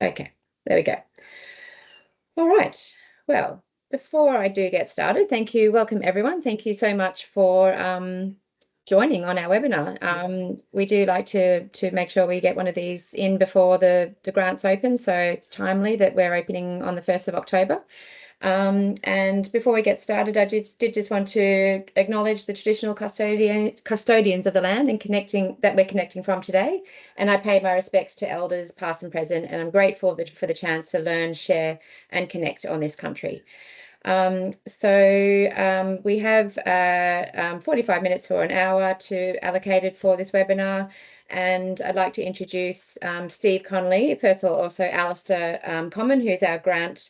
Okay, there we go. All right. Well, before I do get started, welcome everyone. Thank you so much for joining on our webinar. We do like to make sure we get one of these in before the grants open, so it's timely that we're opening on the 1st of October. And before we get started, I did just want to acknowledge the traditional custodians of the land and we're connecting from today. And I pay my respects to elders past and present, and I'm grateful for the chance to learn, share, and connect on this country. We have 45 minutes or an hour allocated for this webinar. And I'd like to introduce Steve Connolly, first of all, also Alistair Common, who's our grant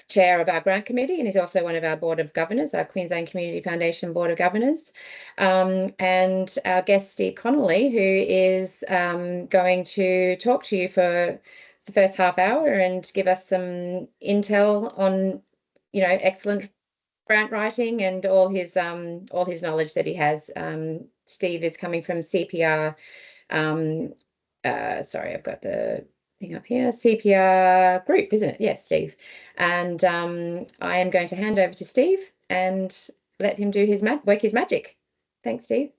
chair of our grant committee, and he's also one of our board of governors, our Queensland Community Foundation board of governors. And our guest, Steve Connolly, who is going to talk to you for the first half hour and give us some intel on, excellent grant writing and all his knowledge that he has. Steve is coming from CPR. Sorry, I've got the thing up here. CPR Group, isn't it? Yes, Steve. And I am going to hand over to Steve and let him do work his magic. Thanks, Steve.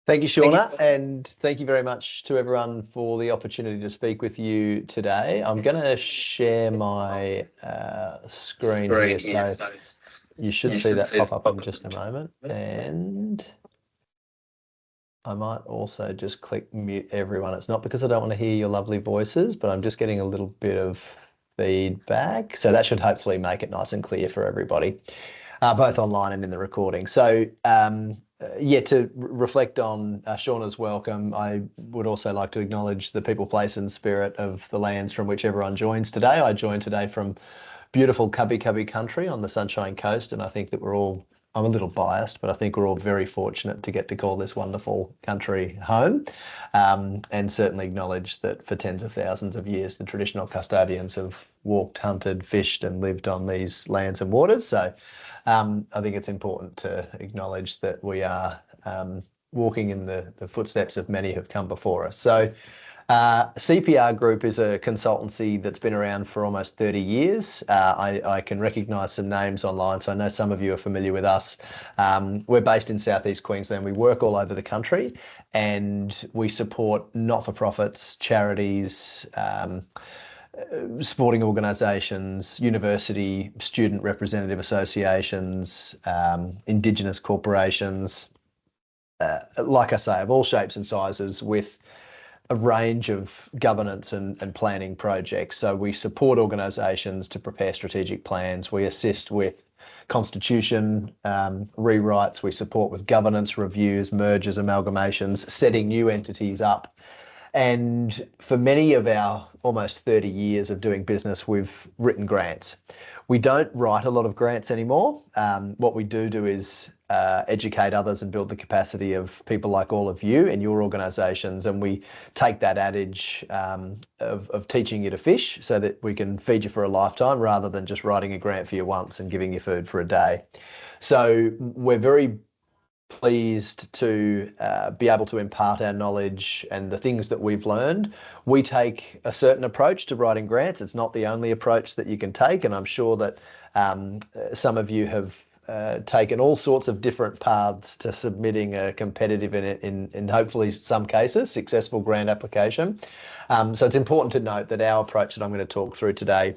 Thank you, Shauna, and thank you very much to everyone for the opportunity to speak with you today. I'm going to share my screen here, so you should see that pop up in just a moment. And I might also just click mute everyone. It's not because I don't want to hear your lovely voices, but I'm just getting a little bit of feedback. So that should hopefully make it nice and clear for everybody, both online and in the recording. So to reflect on Shauna's welcome, I would also like to acknowledge the people, place and spirit of the lands from which everyone joins today. I join today from beautiful Cubby Cubby country on the Sunshine Coast, and I think that I'm a little biased, but I think we're all very fortunate to get to call this wonderful country home, and certainly acknowledge that for tens of thousands of years, the traditional custodians have walked, hunted, fished and lived on these lands and waters. So I think it's important to acknowledge that we are walking in the footsteps of many who've come before us. So CPR Group is a consultancy that's been around for almost 30 years. I can recognise some names online, so I know some of you are familiar with us. We're based in southeast Queensland. We work all over the country and we support not-for-profits, charities, sporting organisations, university, student representative associations, Indigenous corporations, like I say, of all shapes and sizes, with a range of governance and planning projects. So we support organisations to prepare strategic plans. We assist with constitution rewrites. We support with governance reviews, mergers, amalgamations, setting new entities up. And for many of our almost 30 years of doing business, we've written grants. We don't write a lot of grants anymore. What we do is educate others and build the capacity of people like all of you and your organisations, and we take that adage of teaching you to fish so that we can feed you for a lifetime rather than just writing a grant for you once and giving you food for a day. So we're very pleased to be able to impart our knowledge and the things that we've learned. We take a certain approach to writing grants. It's not the only approach that you can take, and I'm sure that some of you have taken all sorts of different paths to submitting a competitive in hopefully some cases successful grant application. So it's important to note that our approach that I'm going to talk through today,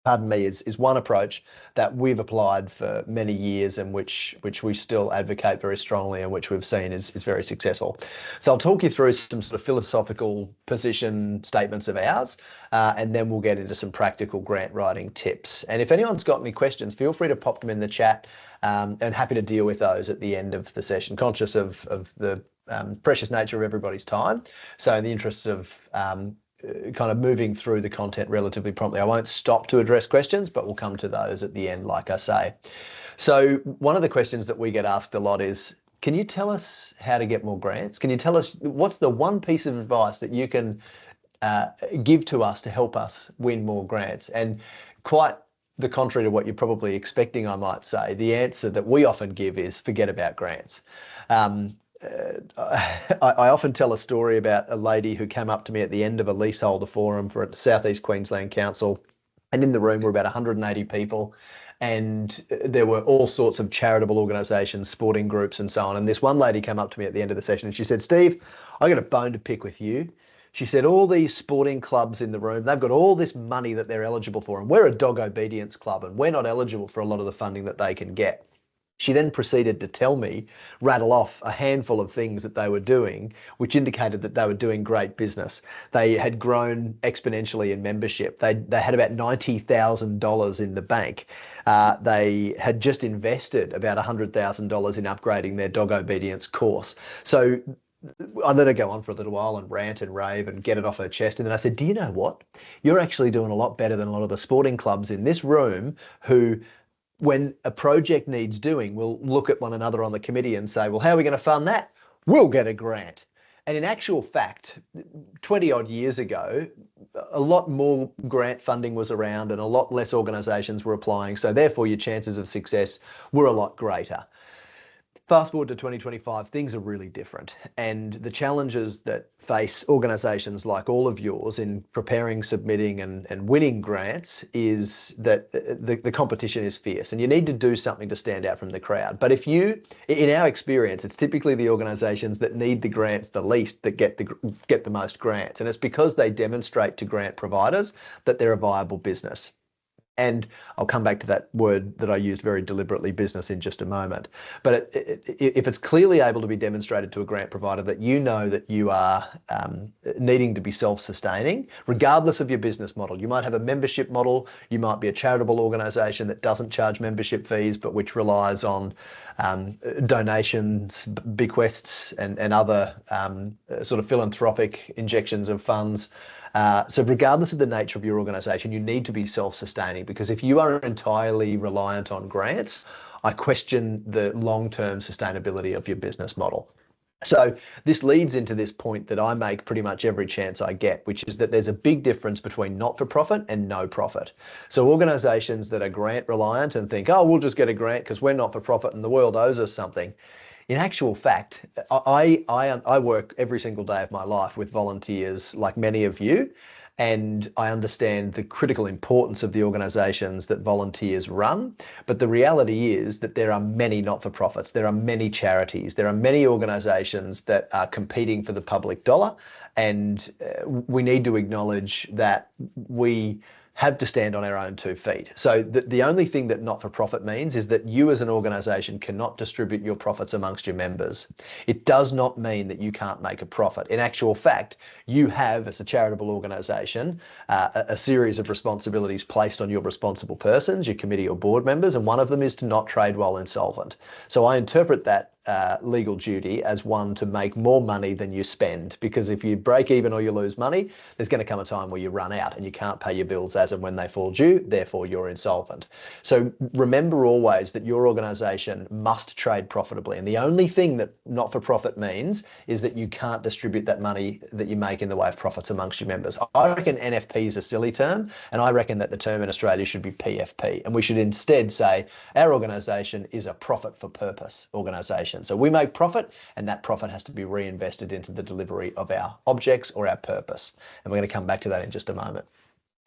pardon me, is one approach that we've applied for many years and which we still advocate very strongly and which we've seen is very successful. So I'll talk you through some sort of philosophical position statements of ours, and then we'll get into some practical grant writing tips. And if anyone's got any questions, feel free to pop them in the chat, and happy to deal with those at the end of the session, conscious of the precious nature of everybody's time. So in the interests of kind of moving through the content relatively promptly, I won't stop to address questions, but we'll come to those at the end, like I say. So one of the questions that we get asked a lot is, can you tell us how to get more grants? Can you tell us what's the one piece of advice that you can give to us to help us win more grants? And quite the contrary to what you're probably expecting, I might say, the answer that we often give is forget about grants. I often tell a story about a lady who came up to me at the end of a leaseholder forum for South East Queensland Council, and in the room were about 180 people, and there were all sorts of charitable organisations, sporting groups, and so on. And this one lady came up to me at the end of the session and she said, "Steve, I got a bone to pick with you." She said, "All these sporting clubs in the room, they've got all this money that they're eligible for, and we're a dog obedience club, and we're not eligible for a lot of the funding that they can get." She then proceeded to tell me, rattle off a handful of things that they were doing, which indicated that they were doing great business. They had grown exponentially in membership. They had about $90,000 in the bank. They had just invested about $100,000 in upgrading their dog obedience course. So I let her go on for a little while and rant and rave and get it off her chest. And then I said, "Do you know what? You're actually doing a lot better than a lot of the sporting clubs in this room who, when a project needs doing, we'll look at one another on the committee and say, well, how are we going to fund that? We'll get a grant." And in actual fact, 20 odd years ago, a lot more grant funding was around and a lot less organisations were applying. So therefore your chances of success were a lot greater. Fast forward to 2025, things are really different. And the challenges that face organisations like all of yours in preparing, submitting and winning grants is that the competition is fierce and you need to do something to stand out from the crowd. But in our experience, it's typically the organisations that need the grants the least that get the most grants. And it's because they demonstrate to grant providers that they're a viable business. And I'll come back to that word that I used very deliberately, business, in just a moment. But if it's clearly able to be demonstrated to a grant provider that you know that you are needing to be self-sustaining, regardless of your business model. You might have a membership model, you might be a charitable organisation that doesn't charge membership fees, but which relies on donations, bequests, and other sort of philanthropic injections of funds. So regardless of the nature of your organisation, you need to be self-sustaining, because if you are entirely reliant on grants, I question the long-term sustainability of your business model. So this leads into this point that I make pretty much every chance I get, which is that there's a big difference between not-for-profit and no profit. So organisations that are grant reliant and think, oh, we'll just get a grant because we're not-for-profit and the world owes us something. In actual fact, I work every single day of my life with volunteers like many of you, and I understand the critical importance of the organisations that volunteers run. But the reality is that there are many not-for-profits, there are many charities, there are many organisations that are competing for the public dollar, and we need to acknowledge that we have to stand on our own 2 feet. So the only thing that not-for-profit means is that you as an organisation cannot distribute your profits amongst your members. It does not mean that you can't make a profit. In actual fact, you have, as a charitable organisation, a series of responsibilities placed on your responsible persons, your committee or board members, and one of them is to not trade while insolvent. So I interpret that legal duty as one to make more money than you spend, because if you break even or you lose money, there's going to come a time where you run out and you can't pay your bills as and when they fall due, therefore you're insolvent. So remember always that your organisation must trade profitably, and the only thing that not-for-profit means is that you can't distribute that money that you make in the way of profits amongst your members. I reckon NFP is a silly term, and I reckon that the term in Australia should be PFP, and we should instead say our organisation is a profit for purpose organisation. So we make profit, and that profit has to be reinvested into the delivery of our objects or our purpose. And we're going to come back to that in just a moment.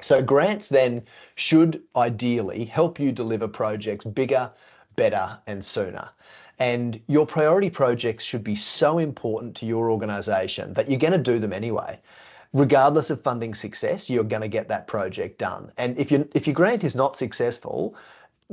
So grants then should ideally help you deliver projects bigger, better, and sooner. And your priority projects should be so important to your organisation that you're going to do them anyway. Regardless of funding success, you're going to get that project done. And if your grant is not successful,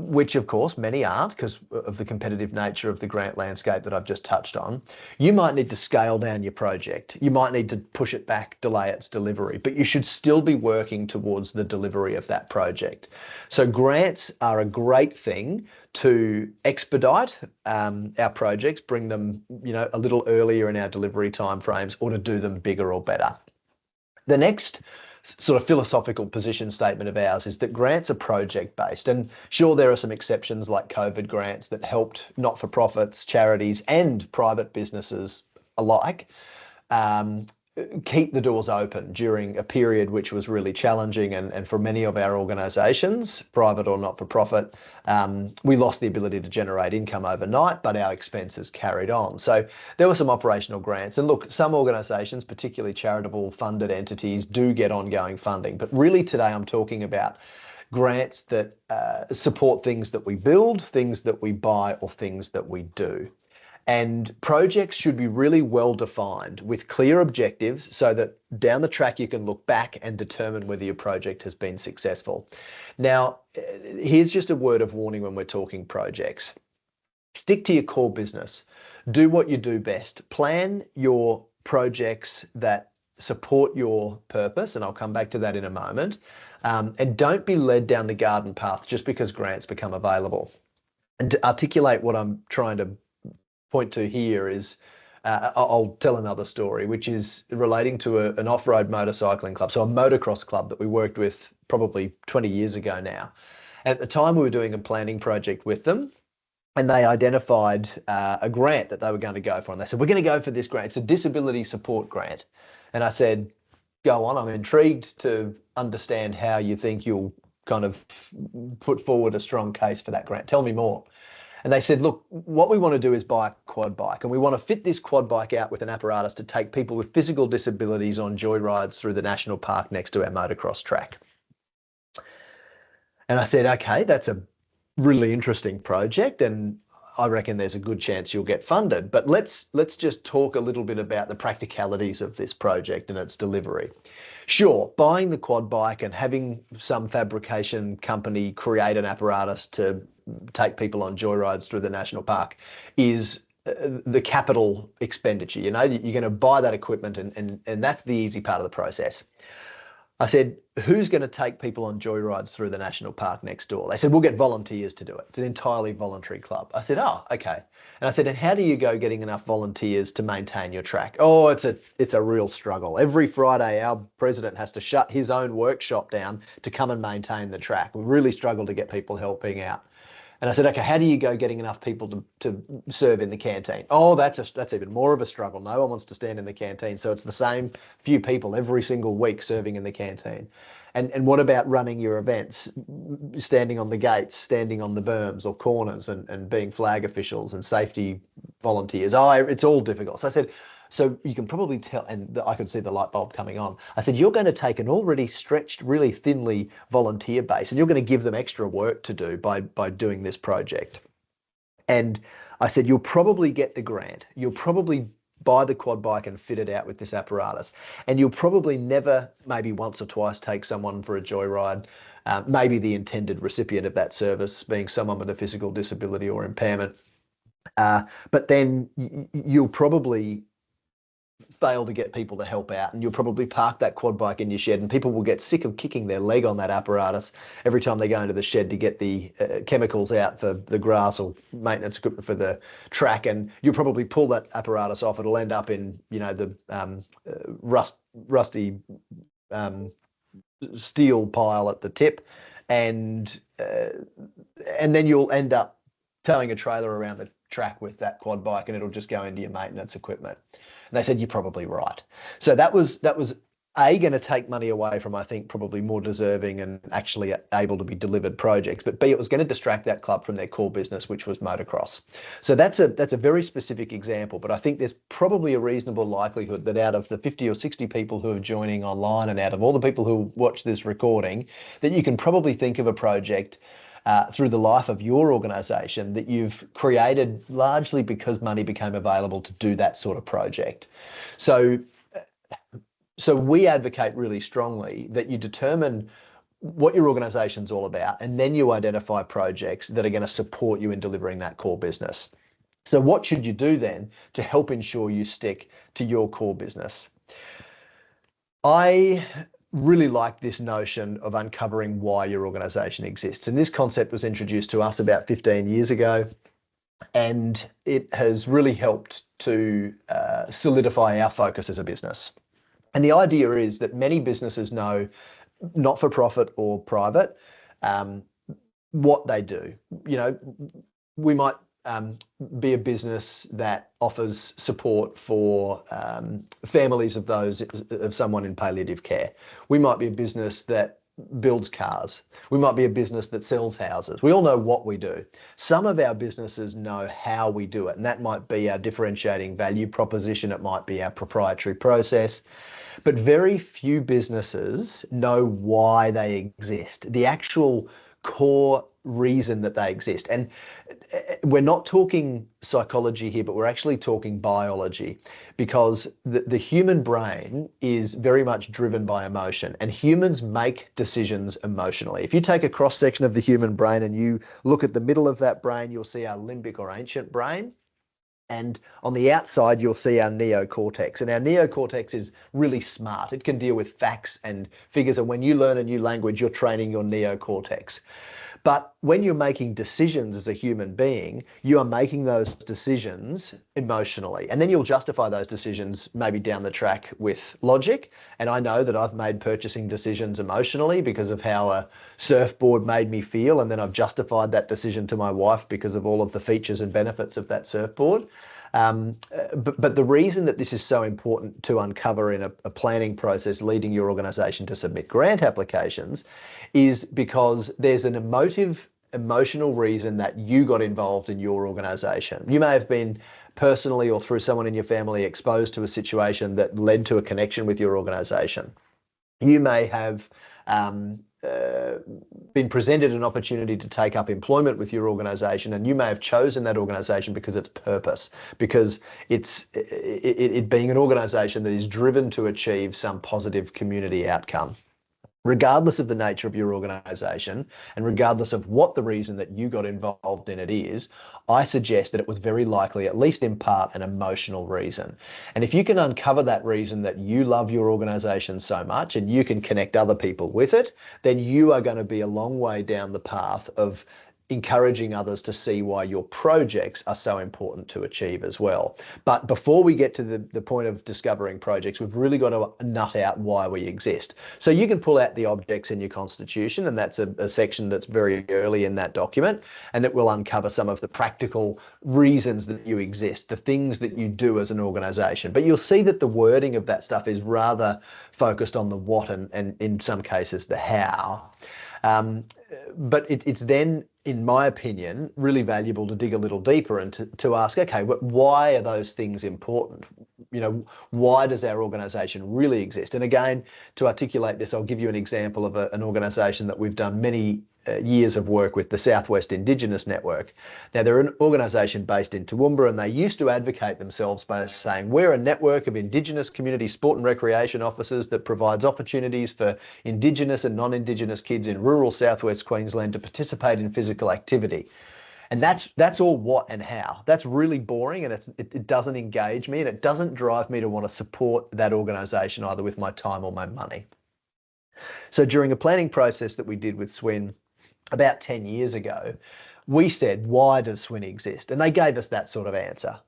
which of course many aren't because of the competitive nature of the grant landscape that I've just touched on, you might need to scale down your project. You might need to push it back, delay its delivery, but you should still be working towards the delivery of that project. So grants are a great thing to expedite our projects, bring them, a little earlier in our delivery timeframes, or to do them bigger or better. The next sort of philosophical position statement of ours is that grants are project-based. And sure, there are some exceptions like COVID grants that helped not-for-profits, charities, and private businesses alike. keep the doors open during a period which was really challenging. And for many of our organisations, private or not-for-profit, we lost the ability to generate income overnight, but our expenses carried on. So there were some operational grants. And look, some organisations, particularly charitable funded entities, do get ongoing funding. But really today I'm talking about grants that support things that we build, things that we buy, or things that we do. And projects should be really well defined with clear objectives so that down the track you can look back and determine whether your project has been successful. Now, here's just a word of warning when we're talking projects. Stick to your core business. Do what you do best. Plan your projects that support your purpose, and I'll come back to that in a moment. And don't be led down the garden path just because grants become available. And to articulate what I'm trying to point to here is, I'll tell another story, which is relating to an off-road motorcycling club. So a motocross club that we worked with probably 20 years ago now. At the time we were doing a planning project with them, and they identified a grant that they were going to go for. And they said, we're going to go for this grant. It's a disability support grant. And I said, go on. I'm intrigued to understand how you think you'll kind of put forward a strong case for that grant. Tell me more. And they said, look, what we want to do is buy a quad bike, and we want to fit this quad bike out with an apparatus to take people with physical disabilities on joyrides through the national park next to our motocross track. And I said, okay, that's a really interesting project, and I reckon there's a good chance you'll get funded. But let's just talk a little bit about the practicalities of this project and its delivery. Sure, buying the quad bike and having some fabrication company create an apparatus to take people on joyrides through the national park is the capital expenditure. You know, you're going to buy that equipment, and that's the easy part of the process. I said, who's going to take people on joyrides through the national park next door? They said, we'll get volunteers to do it. It's an entirely voluntary club. I said, oh, okay. And I said, and how do you go getting enough volunteers to maintain your track? Oh, it's a real struggle. Every Friday, our president has to shut his own workshop down to come and maintain the track. We really struggle to get people helping out. And I said, okay, how do you go getting enough people to serve in the canteen? Oh, that's even more of a struggle. No one wants to stand in the canteen. So it's the same few people every single week serving in the canteen. And what about running your events, standing on the gates, standing on the berms or corners and being flag officials and safety volunteers? Oh, it's all difficult. So I said, so you can probably tell, and I could see the light bulb coming on. I said, you're going to take an already stretched, really thinly volunteer base, and you're going to give them extra work to do by doing this project. And I said, you'll probably get the grant. You'll probably buy the quad bike and fit it out with this apparatus. And you'll probably never, maybe once or twice, take someone for a joyride. Maybe the intended recipient of that service being someone with a physical disability or impairment. But then you'll probably fail to get people to help out, and you'll probably park that quad bike in your shed, and people will get sick of kicking their leg on that apparatus every time they go into the shed to get the chemicals out for the grass or maintenance equipment for the track, and you'll probably pull that apparatus off. It'll end up in, you know, the rusty steel pile at the tip, and then you'll end up towing a trailer around the track with that quad bike, and it'll just go into your maintenance equipment. And they said, you're probably right. So that was A, going to take money away from, I think, probably more deserving and actually able to be delivered projects, but B, it was going to distract that club from their core business, which was motocross. So that's a very specific example, but I think there's probably a reasonable likelihood that out of the 50 or 60 people who are joining online and out of all the people who watch this recording, that you can probably think of a project through the life of your organisation that you've created largely because money became available to do that sort of project. So we advocate really strongly that you determine what your organisation's all about, and then you identify projects that are going to support you in delivering that core business. So what should you do then to help ensure you stick to your core business? I really like this notion of uncovering why your organisation exists. And this concept was introduced to us about 15 years ago, and it has really helped to solidify our focus as a business. And the idea is that many businesses know, not-for-profit or private, what they do. You know, we might be a business that offers support for families of someone in palliative care. We might be a business that builds cars. We might be a business that sells houses. We all know what we do. Some of our businesses know how we do it, and that might be our differentiating value proposition. It might be our proprietary process. But very few businesses know why they exist, the actual core reason that they exist. And we're not talking psychology here, but we're actually talking biology, because the human brain is very much driven by emotion, and humans make decisions emotionally. If you take a cross section of the human brain and you look at the middle of that brain, you'll see our limbic or ancient brain. And on the outside, you'll see our neocortex. And our neocortex is really smart. It can deal with facts and figures. And when you learn a new language, you're training your neocortex. But when you're making decisions as a human being, you are making those decisions emotionally. And then you'll justify those decisions maybe down the track with logic. And I know that I've made purchasing decisions emotionally because of how a surfboard made me feel. And then I've justified that decision to my wife because of all of the features and benefits of that surfboard. But the reason that this is so important to uncover in a planning process leading your organisation to submit grant applications is because there's an emotional reason that you got involved in your organisation. You may have been personally or through someone in your family exposed to a situation that led to a connection with your organisation. You may have been presented an opportunity to take up employment with your organisation, and you may have chosen that organisation because its purpose, because it being an organisation that is driven to achieve some positive community outcome. Regardless of the nature of your organisation and regardless of what the reason that you got involved in it is, I suggest that it was very likely, at least in part, an emotional reason. And if you can uncover that reason that you love your organisation so much and you can connect other people with it, then you are going to be a long way down the path of encouraging others to see why your projects are so important to achieve as well. But before we get to the point of discovering projects, we've really got to nut out why we exist. So you can pull out the objects in your constitution, and that's a section that's very early in that document, and it will uncover some of the practical reasons that you exist, the things that you do as an organisation. But you'll see that the wording of that stuff is rather focused on the what and in some cases the how. But it's then, in my opinion, really valuable to dig a little deeper and to ask, okay, why are those things important? You know, why does our organisation really exist? And again, to articulate this, I'll give you an example of an organisation that we've done many years of work with, the Southwest Indigenous Network. Now, they're an organisation based in Toowoomba, and they used to advocate themselves by saying, we're a network of Indigenous community sport and recreation officers that provides opportunities for Indigenous and non-Indigenous kids in rural Southwest Queensland to participate in physical activity. And that's all what and how. That's really boring, and it doesn't engage me, and it doesn't drive me to want to support that organisation either with my time or my money. So during a planning process that we did with SWIN about 10 years ago, we said, why does SWIN exist? And they gave us that sort of answer.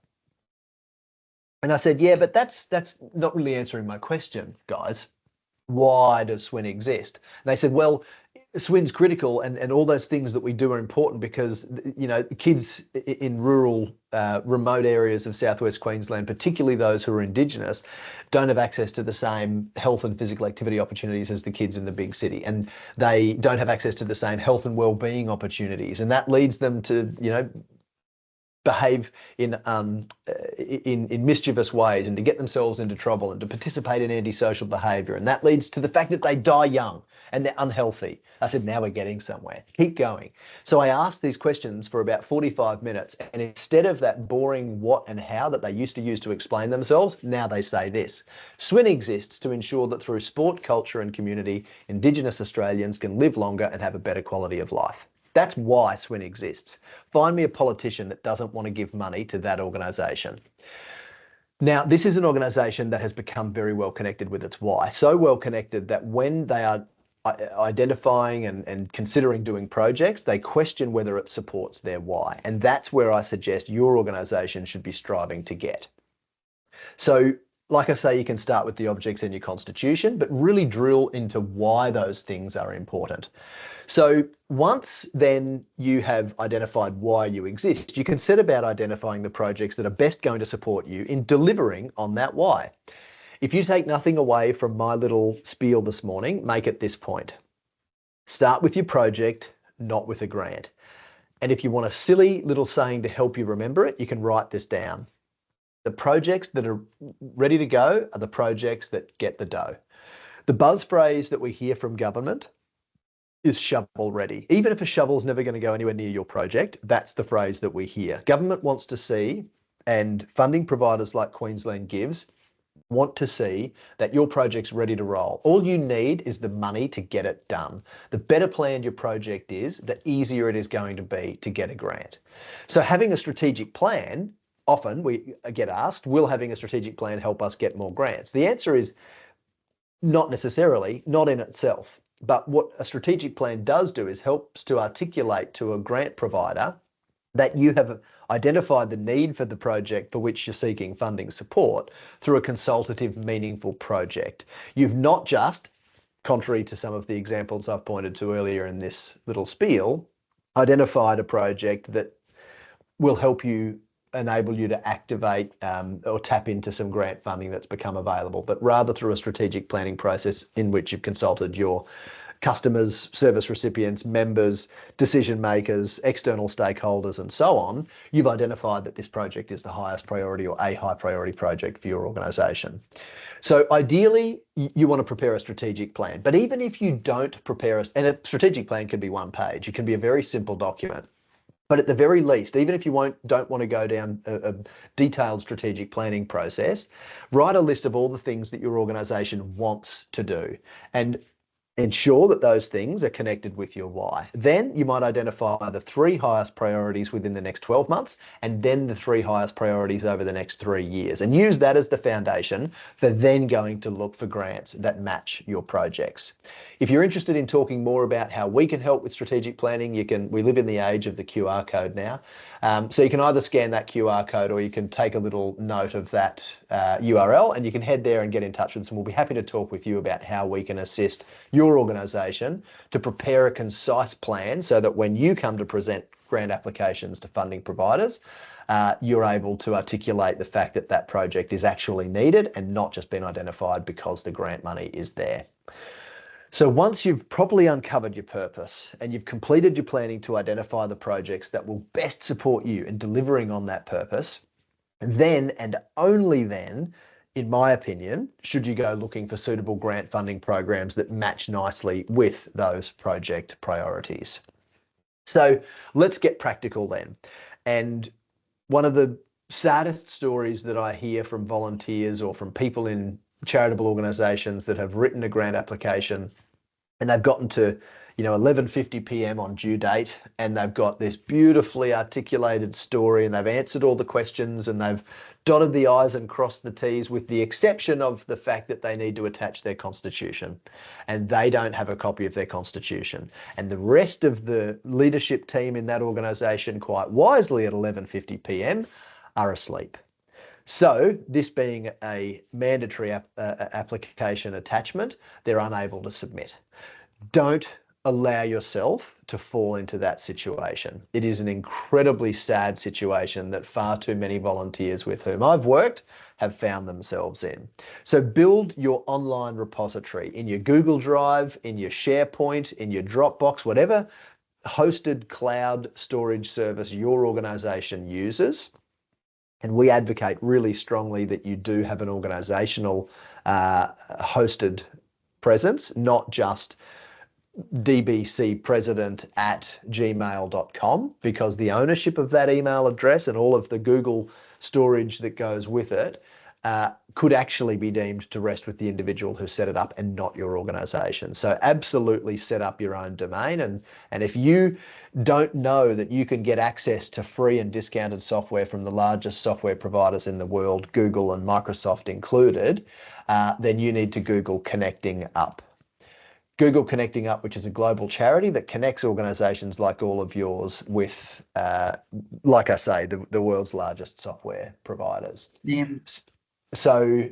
And I said, yeah, but that's not really answering my question, guys. Why does SWIN exist? And they said, well, SWIN's critical and all those things that we do are important because, you know, kids in rural, remote areas of Southwest Queensland, particularly those who are Indigenous, don't have access to the same health and physical activity opportunities as the kids in the big city. And they don't have access to the same health and well-being opportunities. And that leads them to, you know, behave in mischievous ways and to get themselves into trouble and to participate in antisocial behaviour. And that leads to the fact that they die young and they're unhealthy. I said, now we're getting somewhere. Keep going. So I asked these questions for about 45 minutes, and instead of that boring what and how that they used to use to explain themselves, now they say this. SWIN exists to ensure that through sport, culture and community, Indigenous Australians can live longer and have a better quality of life. That's why SWIN exists. Find me a politician that doesn't want to give money to that organisation. Now, this is an organisation that has become very well connected with its why. So well connected that when they are identifying and considering doing projects, they question whether it supports their why. And that's where I suggest your organisation should be striving to get. So like I say, you can start with the objects in your constitution, but really drill into why those things are important. So once then you have identified why you exist, you can set about identifying the projects that are best going to support you in delivering on that why. If you take nothing away from my little spiel this morning, make it this point. Start with your project, not with a grant. And if you want a silly little saying to help you remember it, you can write this down. The projects that are ready to go are the projects that get the dough. The buzz phrase that we hear from government is shovel ready. Even if a shovel's never going to go anywhere near your project, that's the phrase that we hear. Government wants to see, and funding providers like Queensland gives, want to see that your project's ready to roll. All you need is the money to get it done. The better planned your project is, the easier it is going to be to get a grant. So having a strategic plan, often we get asked, will having a strategic plan help us get more grants? The answer is not necessarily, not in itself. But what a strategic plan does do is helps to articulate to a grant provider that you have identified the need for the project for which you're seeking funding support through a consultative, meaningful project. You've not just, contrary to some of the examples I've pointed to earlier in this little spiel, identified a project that will help you, enable you to activate or tap into some grant funding that's become available, but rather through a strategic planning process in which you've consulted your customers, service recipients, members, decision makers, external stakeholders, and so on, you've identified that this project is the highest priority or a high priority project for your organisation. So ideally, you want to prepare a strategic plan. But even if you don't prepare and a strategic plan can be one page, it can be a very simple document. But at the very least, even if you don't want to go down a detailed strategic planning process, write a list of all the things that your organisation wants to do, and ensure that those things are connected with your why. Then you might identify the 3 highest priorities within the next 12 months, and then the 3 highest priorities over the next 3 years, and use that as the foundation for then going to look for grants that match your projects. If you're interested in talking more about how we can help with strategic planning, we live in the age of the QR code now. So you can either scan that QR code or you can take a little note of that URL, and you can head there and get in touch with us, and we'll be happy to talk with you about how we can assist your organisation to prepare a concise plan so that when you come to present grant applications to funding providers, you're able to articulate the fact that that project is actually needed and not just been identified because the grant money is there. So once you've properly uncovered your purpose and you've completed your planning to identify the projects that will best support you in delivering on that purpose, then and only then, in my opinion, should you go looking for suitable grant funding programs that match nicely with those project priorities. So let's get practical then. And one of the saddest stories that I hear from volunteers or from people in charitable organisations that have written a grant application and they've gotten to 11:50 p.m. on due date, and they've got this beautifully articulated story, and they've answered all the questions, and they've dotted the I's and crossed the T's, with the exception of the fact that they need to attach their constitution, and they don't have a copy of their constitution. And the rest of the leadership team in that organisation, quite wisely at 11:50 p.m, are asleep. So this being a mandatory application attachment, they're unable to submit. Don't allow yourself to fall into that situation. It is an incredibly sad situation that far too many volunteers with whom I've worked have found themselves in. So build your online repository in your Google Drive, in your SharePoint, in your Dropbox, whatever hosted cloud storage service your organization uses. And we advocate really strongly that you do have an organizational hosted presence, not just dbcpresident@gmail.com, because the ownership of that email address and all of the Google storage that goes with it could actually be deemed to rest with the individual who set it up and not your organization. So absolutely set up your own domain. And if you don't know that you can get access to free and discounted software from the largest software providers in the world, Google and Microsoft included, then you need to Google Connecting Up. Google Connecting Up, which is a global charity that connects organizations like all of yours with, like I say, the world's largest software providers. This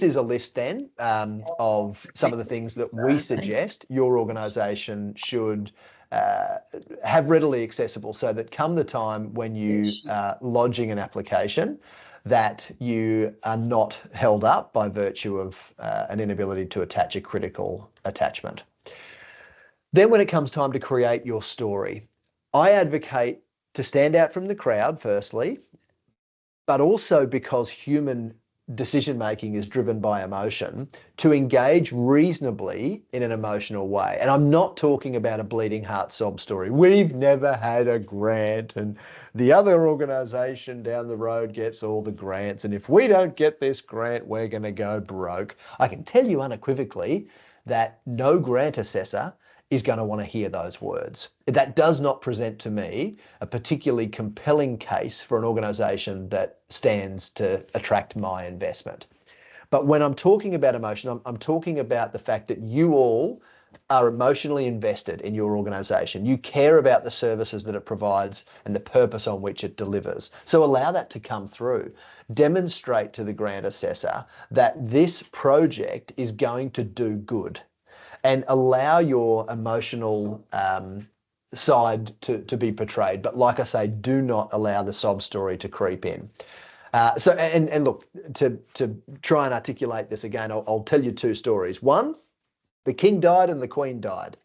is a list then of some of the things that we suggest your organisation should have readily accessible, so that come the time when you are lodging an application, that you are not held up by virtue of an inability to attach a critical attachment. Then when it comes time to create your story, I advocate to stand out from the crowd firstly, but also, because human decision making is driven by emotion, to engage reasonably in an emotional way. And I'm not talking about a bleeding heart sob story. We've never had a grant and the other organisation down the road gets all the grants, and if we don't get this grant, we're going to go broke. I can tell you unequivocally that no grant assessor is going to want to hear those words. That does not present to me a particularly compelling case for an organisation that stands to attract my investment. But when I'm talking about emotion, I'm talking about the fact that you all are emotionally invested in your organisation. You care about the services that it provides and the purpose on which it delivers. So allow that to come through. Demonstrate to the grant assessor that this project is going to do good, and allow your emotional side to be portrayed. But like I say, do not allow the sob story to creep in. And look, to try and articulate this again, I'll tell you two stories. One, the king died and the queen died.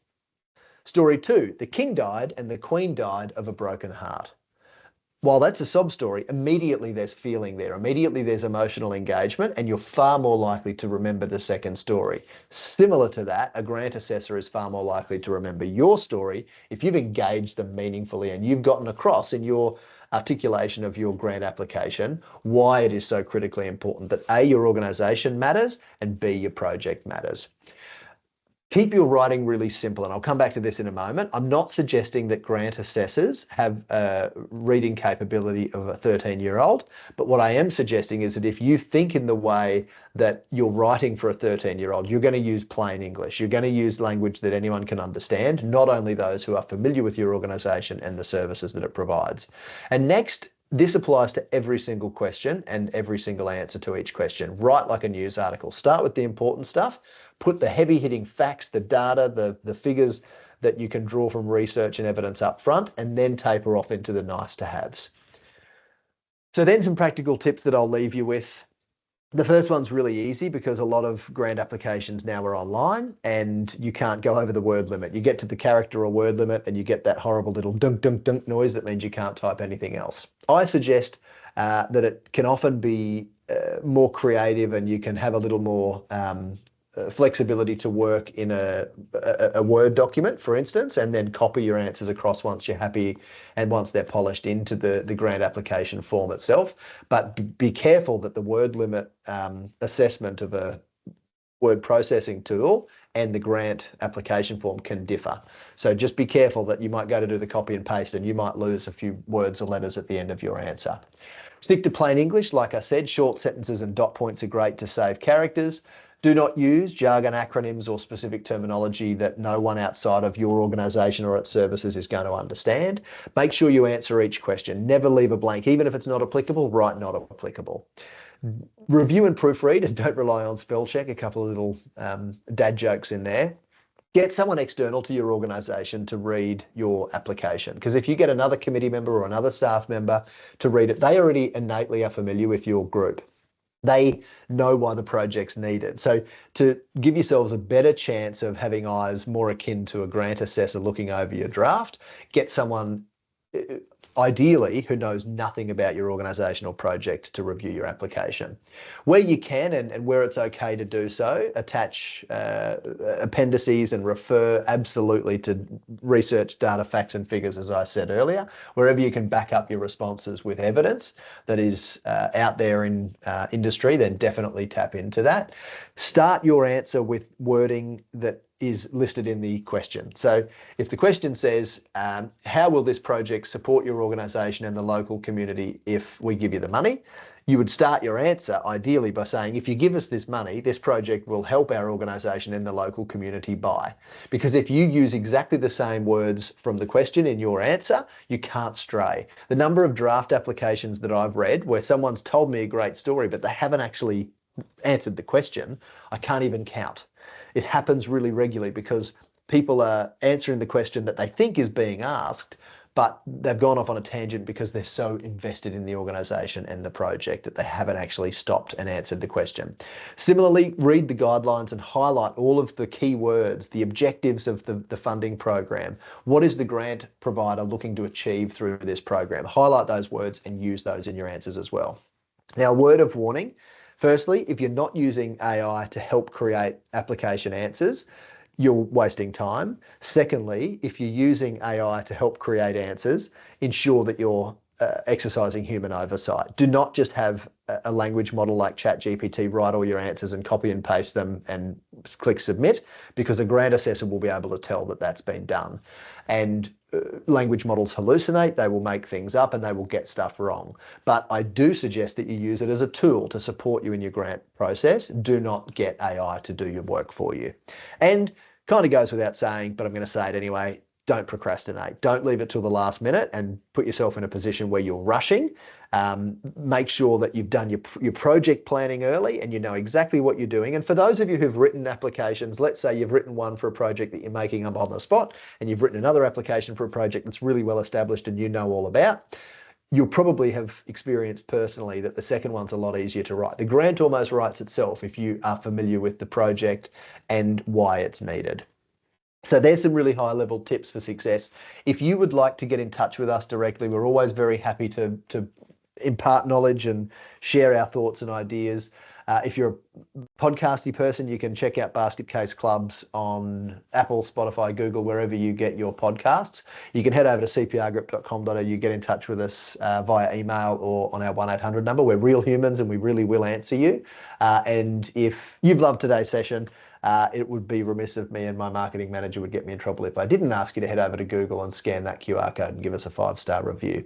Story two, the king died and the queen died of a broken heart. While that's a sob story, immediately there's feeling there. Immediately there's emotional engagement, and you're far more likely to remember the second story. Similar to that, a grant assessor is far more likely to remember your story if you've engaged them meaningfully and you've gotten across in your articulation of your grant application why it is so critically important that A, your organisation matters, and B, your project matters. Keep your writing really simple, and I'll come back to this in a moment. I'm not suggesting that grant assessors have a reading capability of a 13-year-old, but what I am suggesting is that if you think in the way that you're writing for a 13-year-old, you're going to use plain English. You're going to use language that anyone can understand, not only those who are familiar with your organisation and the services that it provides. And next, this applies to every single question and every single answer to each question. Write like a news article. Start with the important stuff. Put the heavy-hitting facts, the data, the figures that you can draw from research and evidence up front, and then taper off into the nice-to-haves. So then some practical tips that I'll leave you with. The first one's really easy because a lot of grant applications now are online and you can't go over the word limit. You get to the character or word limit and you get that horrible little dunk, dunk, dunk noise that means you can't type anything else. I suggest that it can often be more creative, and you can have a little more flexibility to work in a Word document, for instance, and then copy your answers across once you're happy and once they're polished into the grant application form itself. But be careful that the word limit assessment of a word processing tool and the grant application form can differ. So just be careful that you might go to do the copy and paste and you might lose a few words or letters at the end of your answer. Stick to plain English. Like I said, short sentences and dot points are great to save characters. Do not use jargon, acronyms, or specific terminology that no one outside of your organisation or its services is going to understand. Make sure you answer each question. Never leave a blank. Even if it's not applicable, write not applicable. Review and proofread, and don't rely on spell check. A couple of little dad jokes in there. Get someone external to your organisation to read your application, because if you get another committee member or another staff member to read it, they already innately are familiar with your group. They know why the project's needed. So to give yourselves a better chance of having eyes more akin to a grant assessor looking over your draft, get someone ideally who knows nothing about your organisation or project to review your application. Where you can and where it's okay to do so, attach appendices and refer absolutely to research, data, facts and figures, as I said earlier. Wherever you can back up your responses with evidence that is out there in industry, then definitely tap into that. Start your answer with wording that is listed in the question. So if the question says, how will this project support your organisation and the local community if we give you the money? You would start your answer ideally by saying, if you give us this money, this project will help our organisation and the local community by. Because if you use exactly the same words from the question in your answer, you can't stray. The number of draft applications that I've read where someone's told me a great story, but they haven't actually answered the question, I can't even count. It happens really regularly because people are answering the question that they think is being asked, but they've gone off on a tangent because they're so invested in the organisation and the project that they haven't actually stopped and answered the question. Similarly, read the guidelines and highlight all of the key words, the objectives of the funding program. What is the grant provider looking to achieve through this program? Highlight those words and use those in your answers as well. Now, a word of warning. Firstly, if you're not using AI to help create application answers, you're wasting time. Secondly, if you're using AI to help create answers, ensure that you're exercising human oversight. Do not just have a language model like ChatGPT write all your answers and copy and paste them and click submit, because a grant assessor will be able to tell that that's been done. And language models hallucinate, they will make things up and they will get stuff wrong. But I do suggest that you use it as a tool to support you in your grant process. Do not get AI to do your work for you. And kind of goes without saying, but I'm going to say it anyway, don't procrastinate. Don't leave it till the last minute and put yourself in a position where you're rushing. Make sure that you've done your project planning early and you know exactly what you're doing. And for those of you who've written applications, let's say you've written one for a project that you're making up on the spot, and you've written another application for a project that's really well established and you know all about, you'll probably have experienced personally that the second one's a lot easier to write. The grant almost writes itself if you are familiar with the project and why it's needed. So there's some really high level tips for success. If you would like to get in touch with us directly, we're always very happy to impart knowledge and share our thoughts and ideas. If you're a podcasty person, you can check out Basket Case Clubs on Apple, Spotify, Google, wherever you get your podcasts. You can head over to cprgroup.com.au, get in touch with us via email or on our 1-800 number. We're real humans and we really will answer you. And if you've loved today's session, it would be remiss of me, and my marketing manager would get me in trouble if I didn't ask you to head over to Google and scan that QR code and give us a 5-star review.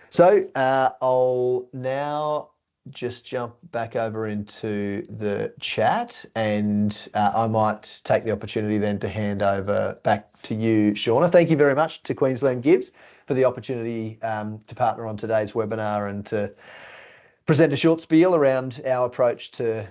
So I'll now just jump back over into the chat, and I might take the opportunity then to hand over back to you, Shauna. Thank you very much to Queensland Gives for the opportunity to partner on today's webinar and to present a short spiel around our approach to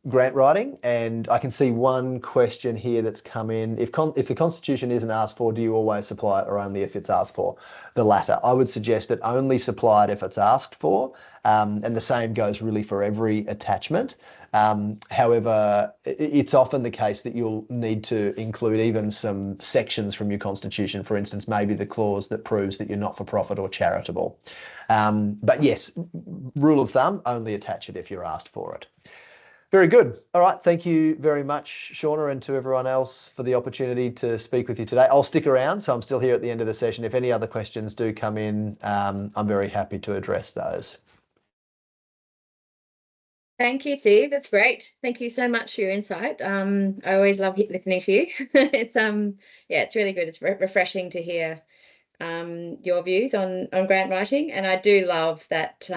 grant writing. And I can see one question here that's come in. If the Constitution isn't asked for, do you always supply it, or only if it's asked for? The latter. I would suggest that only supply it if it's asked for, and the same goes really for every attachment. However, it's often the case that you'll need to include even some sections from your Constitution, for instance, maybe the clause that proves that you're not for profit or charitable. But yes, rule of thumb, only attach it if you're asked for it. Very good. All right. Thank you very much, Shauna, and to everyone else for the opportunity to speak with you today. I'll stick around, so I'm still here at the end of the session. If any other questions do come in, I'm very happy to address those. Thank you, Steve. That's great. Thank you so much for your insight. I always love listening to you. It's it's really good. It's refreshing to hear your views on grant writing, and I do love that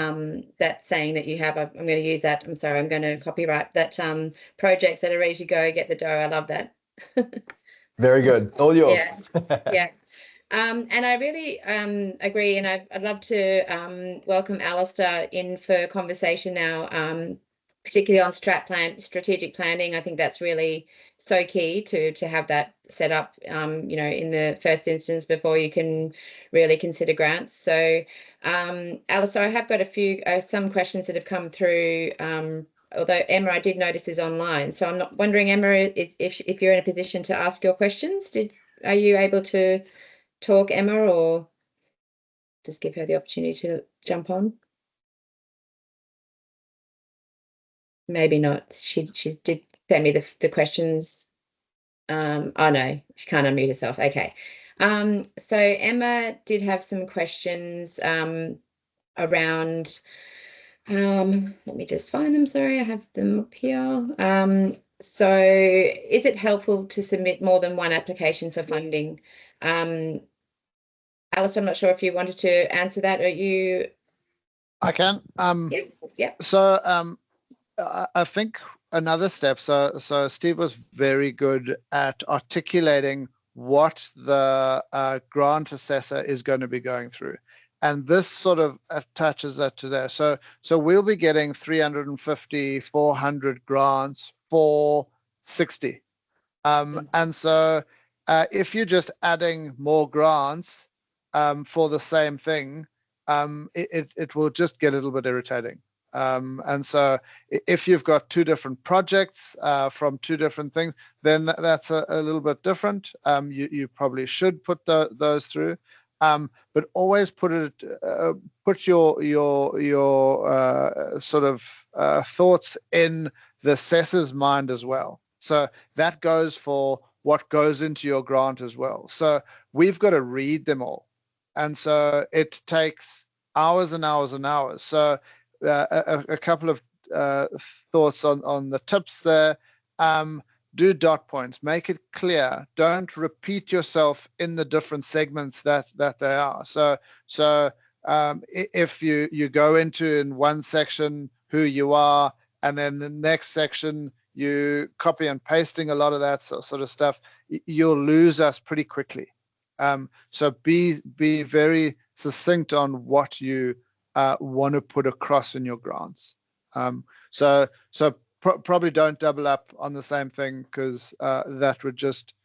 that saying that you have. I'm going to use that. I'm sorry, I'm going to copyright that. Projects that are ready to go, get the dough. I love that. Very good. All yours. Yeah. And I really agree, and I'd love to welcome Alistair in for conversation now, particularly on strategic planning. I think that's really so key to have that set up, in the first instance before you can really consider grants. So, Alistair, I have got some questions that have come through. Although Emma, I did notice, is online, so I'm not wondering, Emma, if you're in a position to ask your questions. Are you able to talk, Emma, or just give her the opportunity to jump on? Maybe not. She did send me the questions. Oh no, she can't unmute herself. Okay. So Emma did have some questions around. Let me just find them. Sorry, I have them up here. So is it helpful to submit more than one application for funding? Alice, I'm not sure if you wanted to answer that, or you. I can. Yep. So I think another step. So Steve was very good at articulating what the grant assessor is going to be going through, and this sort of attaches that to there. So we'll be getting 350, 400 grants for 60. And so if you're just adding more grants for the same thing, it will just get a little bit irritating. And so if you've got two different projects from two different things, then that's a little bit different. You probably should put those through. But always put your sort of thoughts in the assessor's mind as well. So that goes for what goes into your grant as well. So we've got to read them all. And so it takes hours and hours and hours. So a couple of thoughts on the tips there. Do dot points, make it clear. Don't repeat yourself in the different segments that they are. So if you go into in one section who you are, and then the next section you copy and pasting a lot of that sort of stuff, you'll lose us pretty quickly. So be very succinct on what you want to put across in your grants. So probably don't double up on the same thing, because that would just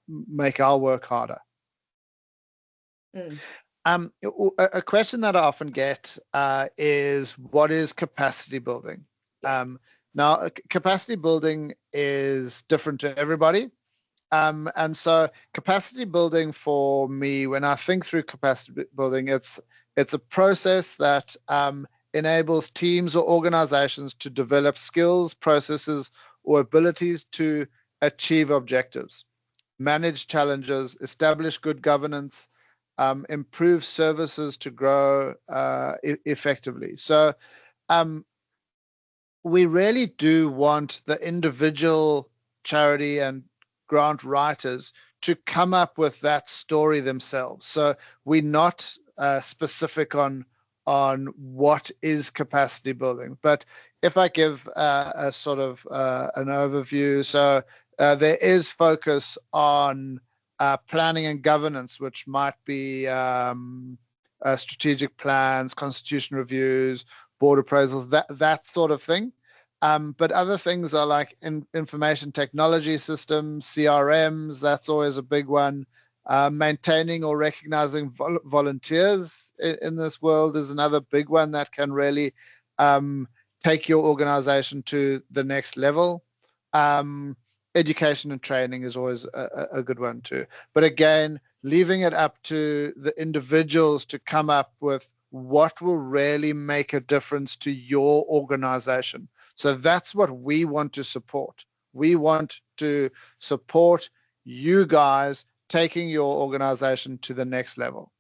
make our work harder. A question that I often get is, what is capacity building? Now, capacity building is different to everybody. And so capacity building for me, when I think through capacity building, it's a process that enables teams or organizations to develop skills, processes, or abilities to achieve objectives, manage challenges, establish good governance, improve services to grow effectively. So we really do want the individual charity and grant writers to come up with that story themselves. So we're not specific on what is capacity building. But if I give a sort of an overview, so there is focus on planning and governance, which might be strategic plans, constitution reviews, board appraisals, that sort of thing. But other things are like information technology systems, CRMs, that's always a big one. Maintaining or recognizing volunteers in this world is another big one that can really take your organization to the next level. Education and training is always a good one too. But again, leaving it up to the individuals to come up with what will really make a difference to your organization. So that's what we want to support. We want to support you guys taking your organization to the next level.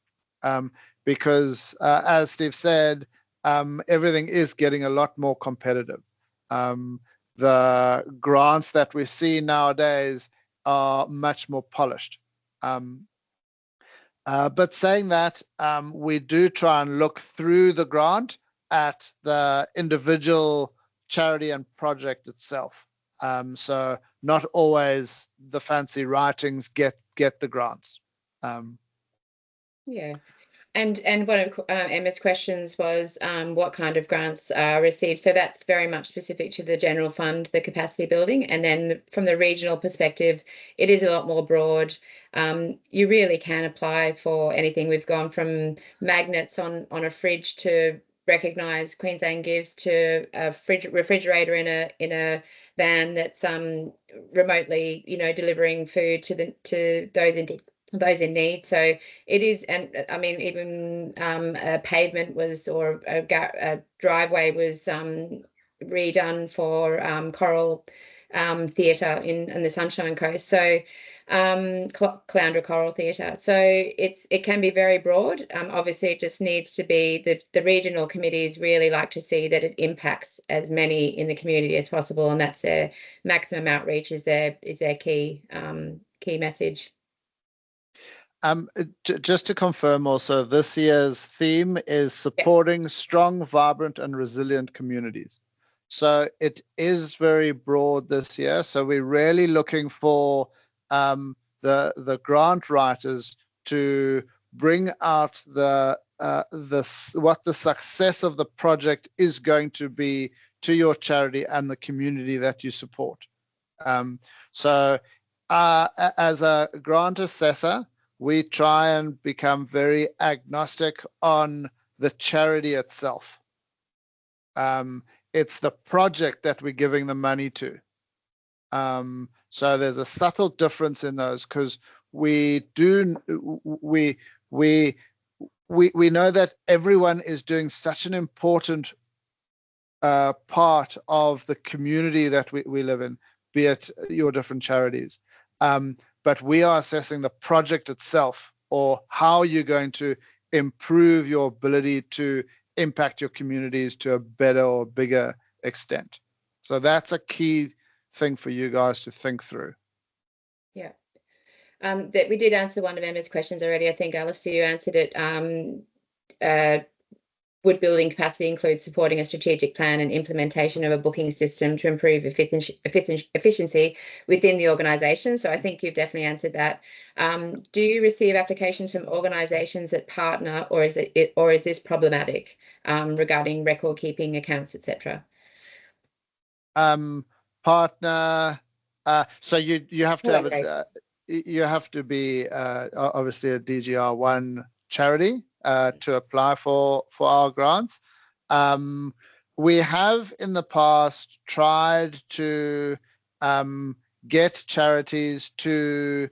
Because as Steve said, everything is getting a lot more competitive. The grants that we see nowadays are much more polished. But saying that, we do try and look through the grant at the individual charity and project itself. So not always the fancy writings get the grants. Yeah. And one of Emma's questions was what kind of grants are received. So that's very much specific to the general fund, the capacity building. And then from the regional perspective, it is a lot more broad. You really can apply for anything. We've gone from magnets on a fridge to recognise Queensland Gives, to a refrigerator in a van that's remotely, delivering food to those in need. So it is, and I mean, even a pavement was, or a driveway was redone for Coral theatre in the Sunshine Coast. So Caloundra Choral Theatre. So it can be very broad. Obviously, it just needs to be the regional committees really like to see that it impacts as many in the community as possible, and that's their maximum outreach is their key message. Just to confirm also, this year's theme is supporting strong, vibrant and resilient communities. So it is very broad this year. So we're really looking for the grant writers to bring out what the success of the project is going to be to your charity and the community that you support. So as a grant assessor, we try and become very agnostic on the charity itself. It's the project that we're giving the money to. So there's a subtle difference in those, because we know that everyone is doing such an important part of the community that we live in, be it your different charities. But we are assessing the project itself, or how you're going to improve your ability to impact your communities to a better or bigger extent. So that's a key thing for you guys to think through. Yeah. That we did answer one of Emma's questions already. I think, Alistair, you answered it. Would building capacity include supporting a strategic plan and implementation of a booking system to improve efficiency within the organisation? So I think you've definitely answered that. Do you receive applications from organisations that partner, or is this problematic regarding record keeping, accounts, etc.? Partner. So you have to have you have to be obviously a DGR1 charity to apply for our grants. We have in the past tried to get charities to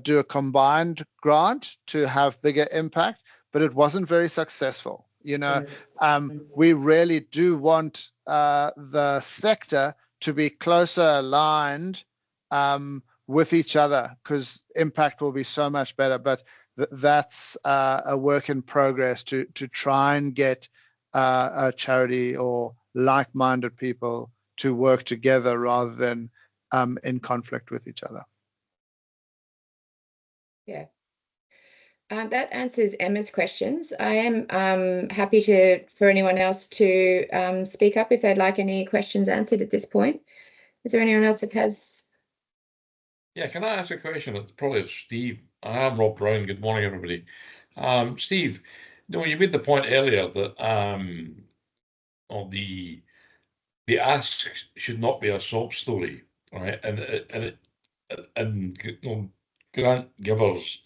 do a combined grant to have bigger impact, but it wasn't very successful. We really do want the sector to be closer aligned with each other, because impact will be so much better. But that's a work in progress to try and get a charity or like-minded people to work together rather than in conflict with each other. Yeah. That answers Emma's questions. I am happy for anyone else to speak up if they'd like any questions answered at this point. Is there anyone else that has? Yeah, can I ask a question? It's probably Steve. I'm Rob Brown. Good morning, everybody. Steve, you made the point earlier that the ask should not be a sob story, right? And grant givers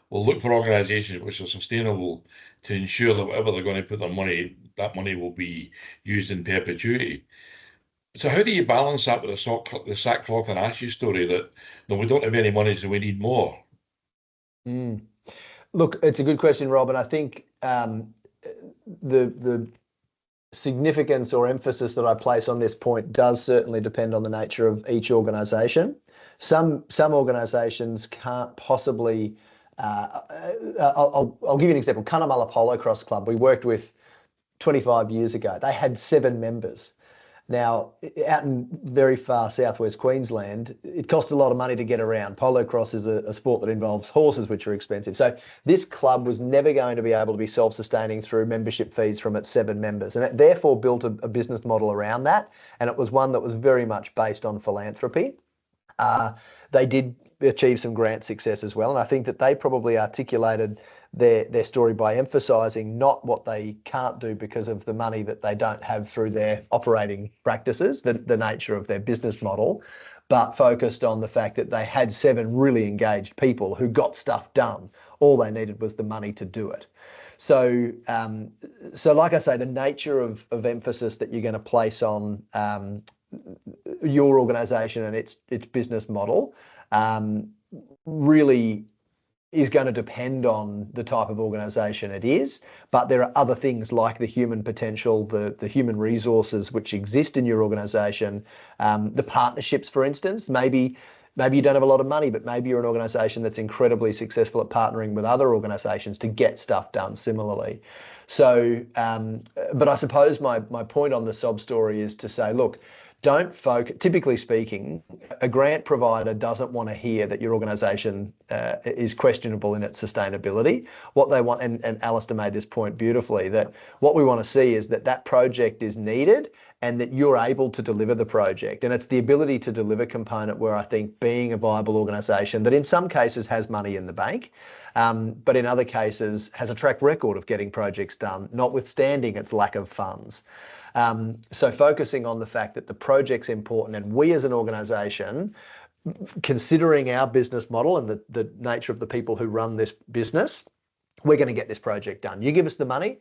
will look for organisations which are sustainable to ensure that whatever they're going to put their money, that money will be used in perpetuity. So how do you balance that with the sackcloth and ashes story that we don't have any money, so we need more? Look, it's a good question, Rob, and I think the significance or emphasis that I place on this point does certainly depend on the nature of each organisation. Some organisations can't possibly. I'll give you an example. Cunnamulla Polo Cross Club we worked with 25 years ago. They had 7 members. Now, out in very far southwest Queensland, it costs a lot of money to get around. Polo cross is a sport that involves horses, which are expensive. So this club was never going to be able to be self-sustaining through membership fees from its 7 members. And it therefore built a business model around that. And it was one that was very much based on philanthropy. They did achieve some grant success as well. And I think that they probably articulated their story by emphasising not what they can't do because of the money that they don't have through their operating practices, the nature of their business model, but focused on the fact that they had 7 really engaged people who got stuff done. All they needed was the money to do it. So like I say, the nature of emphasis that you're going to place on your organisation and its business model really is going to depend on the type of organisation it is, but there are other things like the human potential, the human resources which exist in your organisation, the partnerships, for instance. Maybe you don't have a lot of money, but maybe you're an organisation that's incredibly successful at partnering with other organisations to get stuff done similarly. So, but I suppose my point on the sob story is to say, look, don't focus. Typically speaking, a grant provider doesn't want to hear that your organisation is questionable in its sustainability. What they want, and Alistair made this point beautifully, that what we want to see is that project is needed and that you're able to deliver the project. And it's the ability to deliver component where I think being a viable organisation that in some cases has money in the bank, but in other cases has a track record of getting projects done, notwithstanding its lack of funds. So focusing on the fact that the project's important, and we as an organisation, considering our business model and the nature of the people who run this business, we're going to get this project done. You give us the money,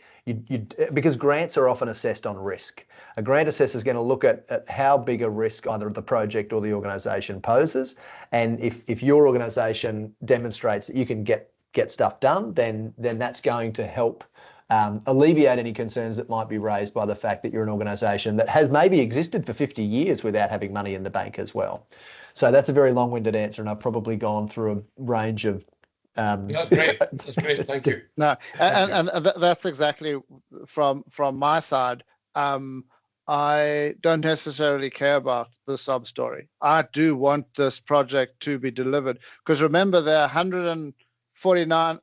because grants are often assessed on risk. A grant assessor is going to look at how big a risk either the project or the organisation poses, and if your organisation demonstrates that you can get stuff done, then that's going to help alleviate any concerns that might be raised by the fact that you're an organisation that has maybe existed for 50 years without having money in the bank as well. So that's a very long-winded answer, and I've probably gone through a range of That's great. That's great. Thank you. No, and that's exactly from my side. I don't necessarily care about the sub story. I do want this project to be delivered, because remember, there are 149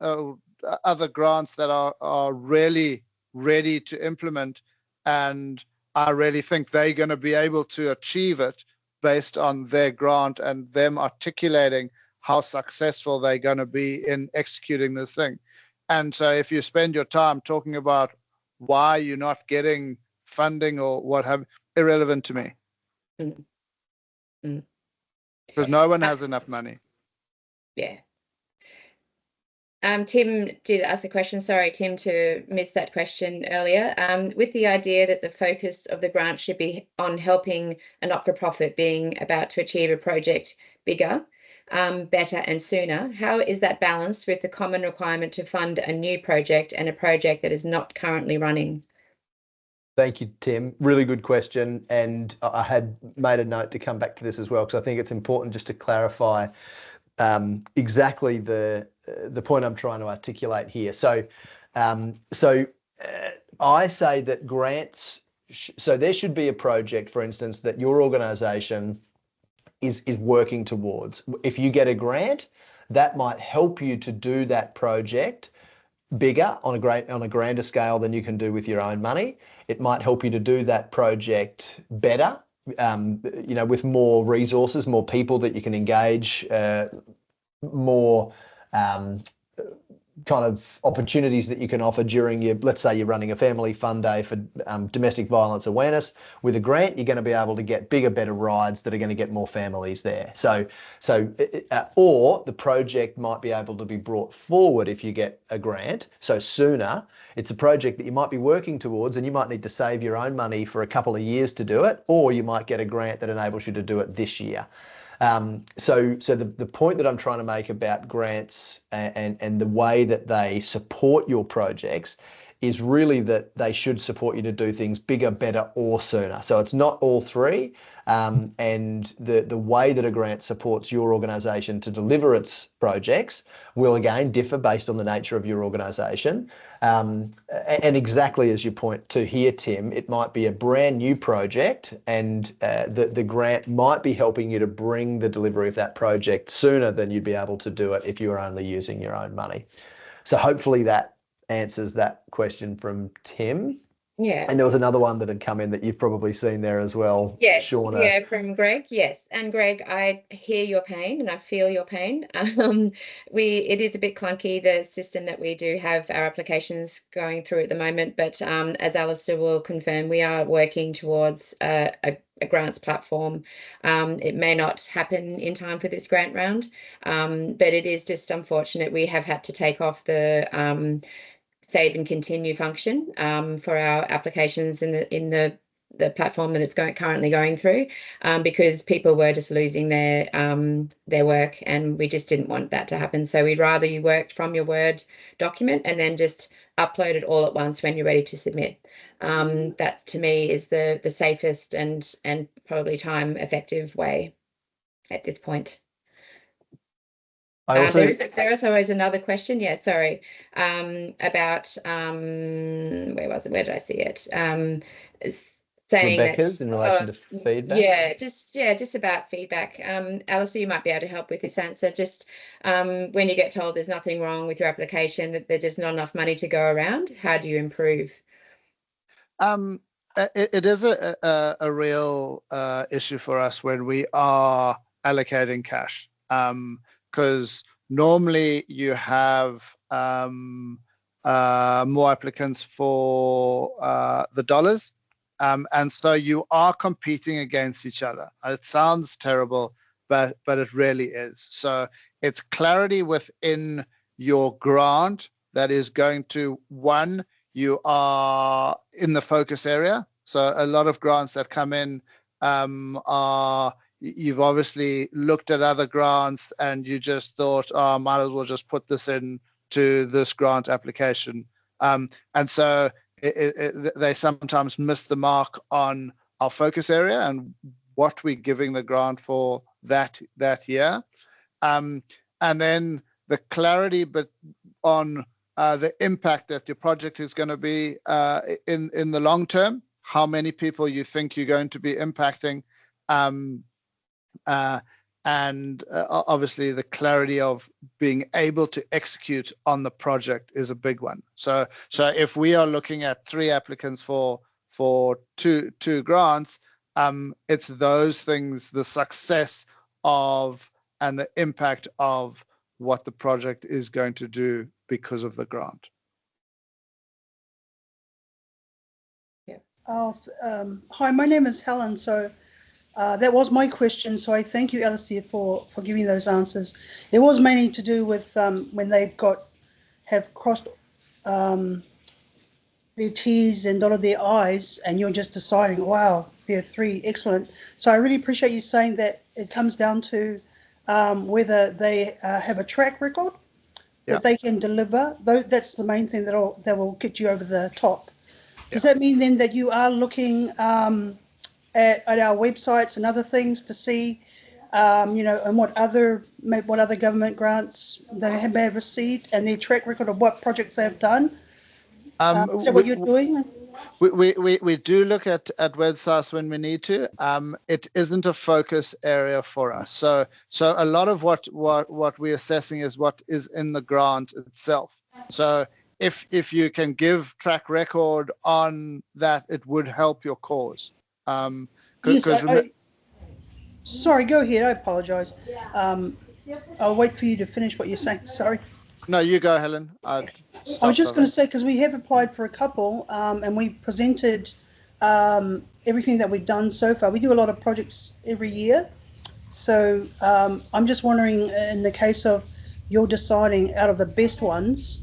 other grants that are really ready to implement, and I really think they're going to be able to achieve it based on their grant and them articulating how successful they're going to be in executing this thing. And so if you spend your time talking about why you're not getting funding or what have, irrelevant to me. Because no one has enough money. Yeah. Tim did ask a question. Sorry, Tim, to miss that question earlier. With the idea that the focus of the grant should be on helping a not-for-profit being about to achieve a project bigger, better and sooner, how is that balanced with the common requirement to fund a new project and a project that is not currently running? Thank you, Tim. Really good question. And I had made a note to come back to this as well, because I think it's important just to clarify exactly the point I'm trying to articulate here. So I say that grants, so there should be a project, for instance, that your organisation is working towards. If you get a grant, that might help you to do that project bigger on a grander scale than you can do with your own money. It might help you to do that project better, with more resources, more people that you can engage, more kind of opportunities that you can offer during your, let's say you're running a family fun day for domestic violence awareness. With a grant, you're going to be able to get bigger, better rides that are going to get more families there. Or the project might be able to be brought forward if you get a grant. So sooner, it's a project that you might be working towards, and you might need to save your own money for a couple of years to do it, or you might get a grant that enables you to do it this year. So the point that I'm trying to make about grants and the way that they support your projects is really that they should support you to do things bigger, better, or sooner. So it's not all three. And the way that a grant supports your organisation to deliver its projects will again differ based on the nature of your organisation. And exactly as you point to here, Tim, it might be a brand new project, and the grant might be helping you to bring the delivery of that project sooner than you'd be able to do it if you were only using your own money. So hopefully that answers that question from Tim. Yeah. And there was another one that had come in that you've probably seen there as well. Yes. Shauna. Yeah, from Greg. Yes. And Greg, I hear your pain and I feel your pain. It is a bit clunky, the system that we do have our applications going through at the moment, but as Alistair will confirm, we are working towards a grants platform. It may not happen in time for this grant round, but it is just unfortunate. We have had to take off the save and continue function for our applications in the the platform that it's currently going through, because people were just losing their work, and we just didn't want that to happen. So we'd rather you worked from your Word document and then just upload it all at once when you're ready to submit. That to me is the safest and probably time effective way at this point. I also There is always another question. Yeah, sorry. About where was it? Where did I see it? Saying Rebecca's that, in relation to feedback. Yeah, just about feedback. Alistair, you might be able to help with this answer. Just when you get told there's nothing wrong with your application, that there's just not enough money to go around, how do you improve? It is a real issue for us when we are allocating cash, because normally you have more applicants for the dollars, and so you are competing against each other. It sounds terrible, but it really is. So it's clarity within your grant that is going to, one, you are in the focus area. So a lot of grants that come in are, you've obviously looked at other grants and you just thought, oh, might as well just put this in to this grant application. And so they sometimes miss the mark on our focus area and what we're giving the grant for that year. And then the clarity but on the impact that your project is going to be in the long term, how many people you think you're going to be impacting, and obviously the clarity of being able to execute on the project is a big one. So if we are looking at 3 applicants for two grants, it's those things, the success of and the impact of what the project is going to do because of the grant. Yeah. Hi, my name is Helen. So that was my question. So I thank you, Alistair, for giving those answers. It was mainly to do with when they've have crossed their T's and dotted their I's, and you're just deciding, wow, there are 3, excellent. So I really appreciate you saying that it comes down to whether they have a track record that they can deliver. That's the main thing that will get you over the top. Does that mean then that you are looking at our websites and other things to see, and what other government grants they have received and their track record of what projects they have done? Is that what you're doing? We do look at websites when we need to. It isn't a focus area for us. So a lot of what we're assessing is what is in the grant itself. So if you can give track record on that, it would help your cause. Sorry, go ahead. I apologize. I'll wait for you to finish what you're saying. Sorry. No, you go, Helen. I was just going to say, because we have applied for a couple, and we presented everything that we've done so far. We do a lot of projects every year. So I'm just wondering, in the case of you're deciding out of the best ones,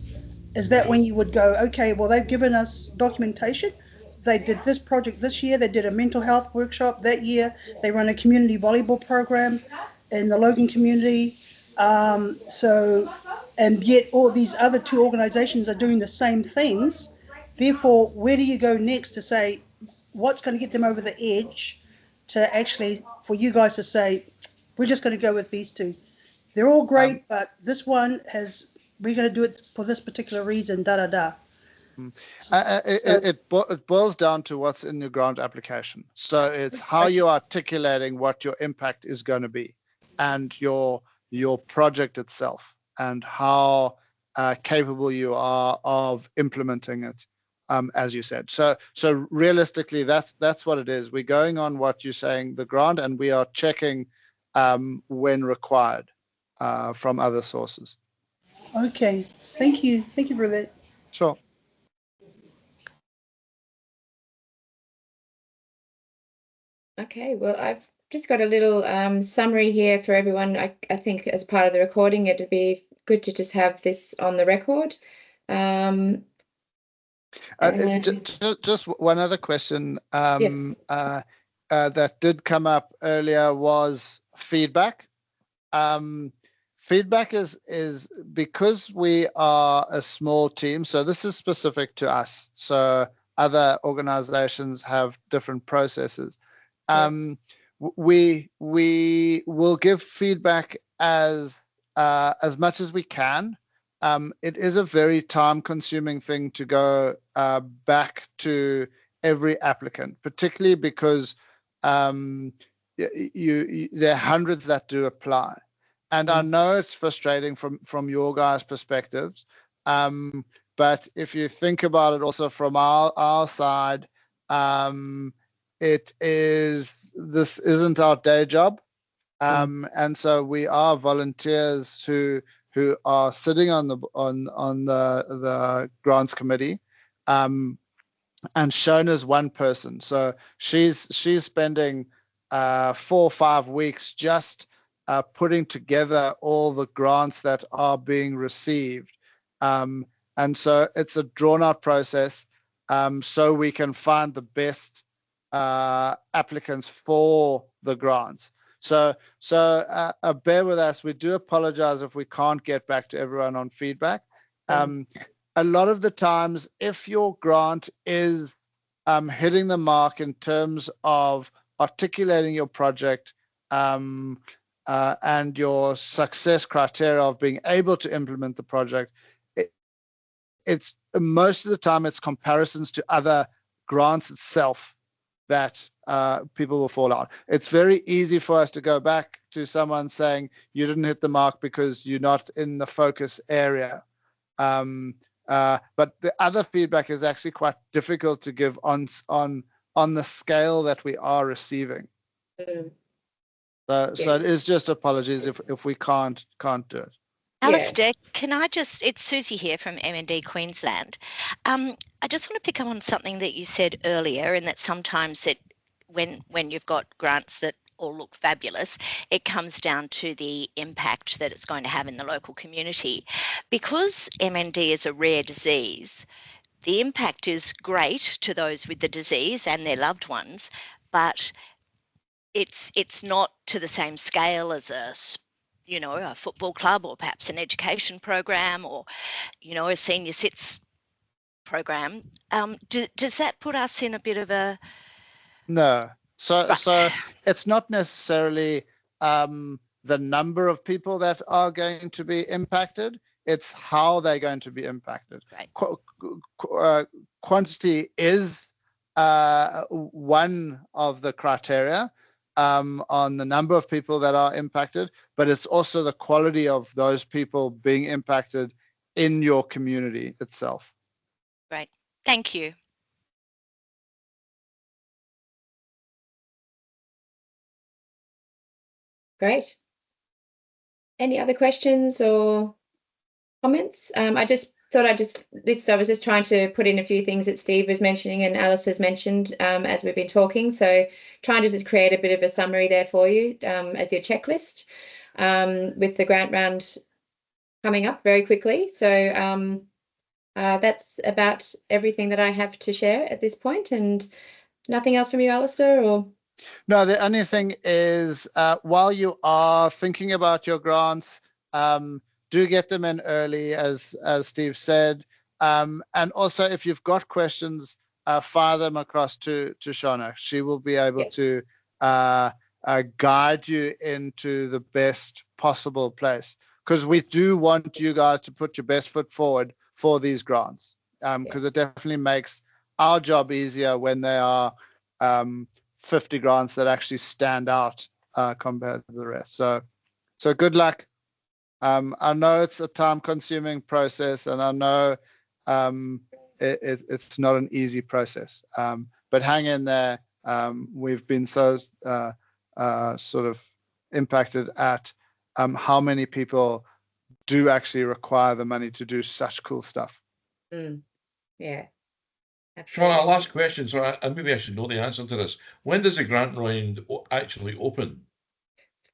is that when you would go, okay, well, they've given us documentation. They did this project this year. They did a mental health workshop that year. They run a community volleyball program in the Logan community. And yet all these other 2 organizations are doing the same things. Therefore, where do you go next to say what's going to get them over the edge to actually, for you guys to say, we're just going to go with these 2. They're all great, but this one we're going to do it for this particular reason, da-da-da. It boils down to what's in your grant application. So it's how you're articulating what your impact is going to be and your project itself and how capable you are of implementing it, as you said. So realistically, that's what it is. We're going on what you're saying, the grant, and we are checking when required from other sources. Okay, thank you for that. Sure. Okay, well, I've just got a little summary here for everyone. I think as part of the recording, it'd be good to just have this on the record. Just one other question Yes. that did come up earlier was feedback. Feedback is because we are a small team, so this is specific to us. So other organizations have different processes. We will give feedback as much as we can. It is a very time-consuming thing to go back to every applicant, particularly because there are hundreds that do apply. And I know it's frustrating from your guys' perspectives, but if you think about it also from our side, this isn't our day job, and so we are volunteers who are sitting on the grants committee, and Shona's one person. So she's spending 4 or 5 weeks just putting together all the grants that are being received. And so it's a drawn out process, so we can find the best applicants for the grants. So bear with us. We do apologize if we can't get back to everyone on feedback. A lot of the times, if your grant is hitting the mark in terms of articulating your project and your success criteria of being able to implement the project, it's most of the time it's comparisons to other grants itself that people will fall out. It's very easy for us to go back to someone saying you didn't hit the mark because you're not in the focus area. But the other feedback is actually quite difficult to give on the scale that we are receiving. So it is just apologies if we can't do it. Alistair, can I it's Susie here from MND Queensland. I just want to pick up on something that you said earlier, and that sometimes when you've got grants that all look fabulous, it comes down to the impact that it's going to have in the local community. Because MND is a rare disease, the impact is great to those with the disease and their loved ones, but it's not to the same scale as a football club, or perhaps an education program, or a senior cits program. Does that put us in a bit of a... No. So it's not necessarily the number of people that are going to be impacted. It's how they're going to be impacted. Right. Quantity is one of the criteria on the number of people that are impacted, but it's also the quality of those people being impacted in your community itself. Right. Thank you. Great. Any other questions or comments? I just thought I was just trying to put in a few things that Steve was mentioning and Alice has mentioned as we've been talking. So trying to just create a bit of a summary there for you as your checklist with the grant round coming up very quickly. So that's about everything that I have to share at this point. And nothing else from you, Alistair? Or no, the only thing is while you are thinking about your grants, do get them in early, as Steve said. And also, if you've got questions, fire them across to Shona. She will be able to guide you into the best possible place. Because we do want you guys to put your best foot forward for these grants. Because it definitely makes our job easier when there are 50 grants that actually stand out compared to the rest. So good luck. I know it's a time-consuming process, and I know it's not an easy process. But hang in there. We've been so sort of impacted at how many people do actually require the money to do such cool stuff. Yeah. Shona, last question. So maybe I should know the answer to this. When does the grant round actually open?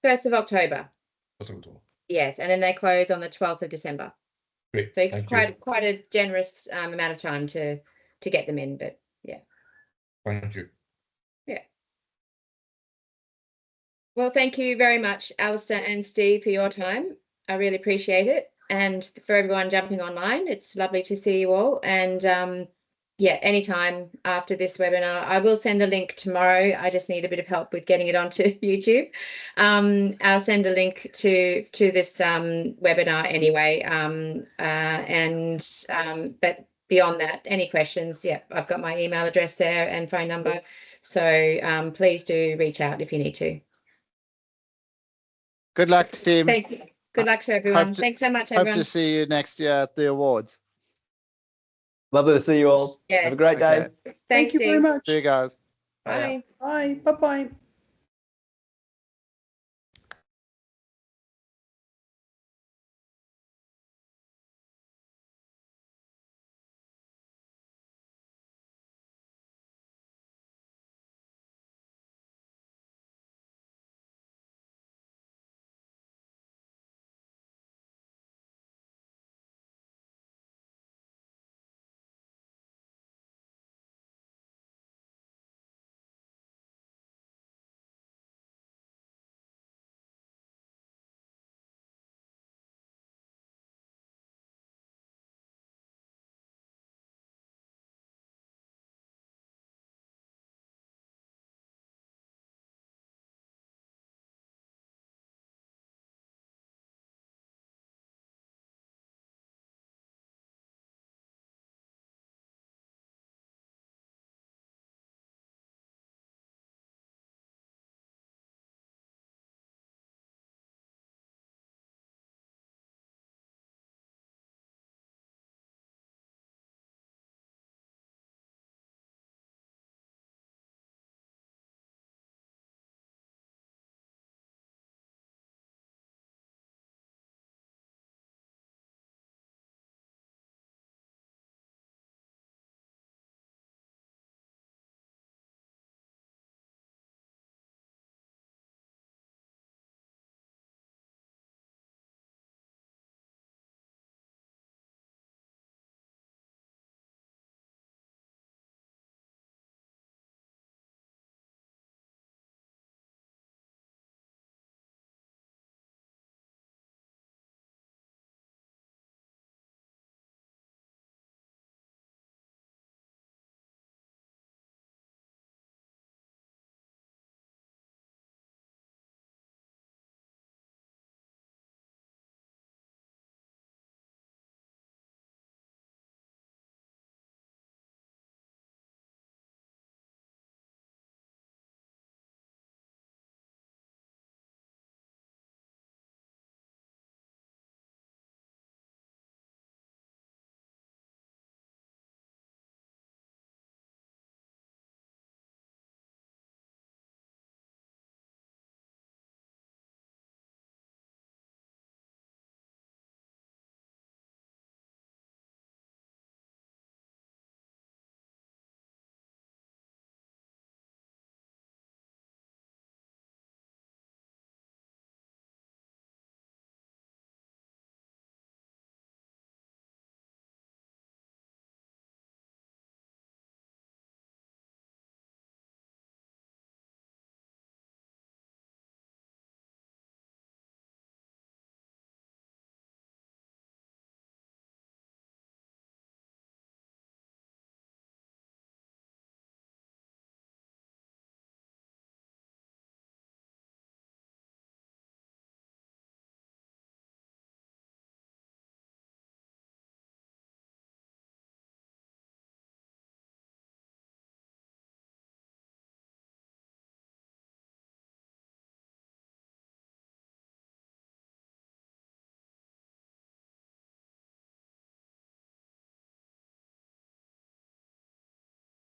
1st of October. 1st of October. Yes, and then they close on the 12th of December. Great. So quite a generous amount of time to get them in. But yeah. Thank you. Well, thank you very much, Alistair and Steve, for your time. I really appreciate it. And for everyone jumping online, it's lovely to see you all. And yeah, anytime after this webinar, I will send a link tomorrow. I just need a bit of help with getting it onto YouTube. I'll send a link to this webinar anyway. But beyond that, any questions, yeah, I've got my email address there and phone number. So please do reach out if you need to. Good luck, team. Thank you. Good luck to everyone. Thanks so much, everyone. Hope to see you next year at the awards. Lovely to see you all. Yeah. Have a great day. Okay. Thanks, Thank you very Steve. much. See you guys. Bye. Bye. Bye-bye.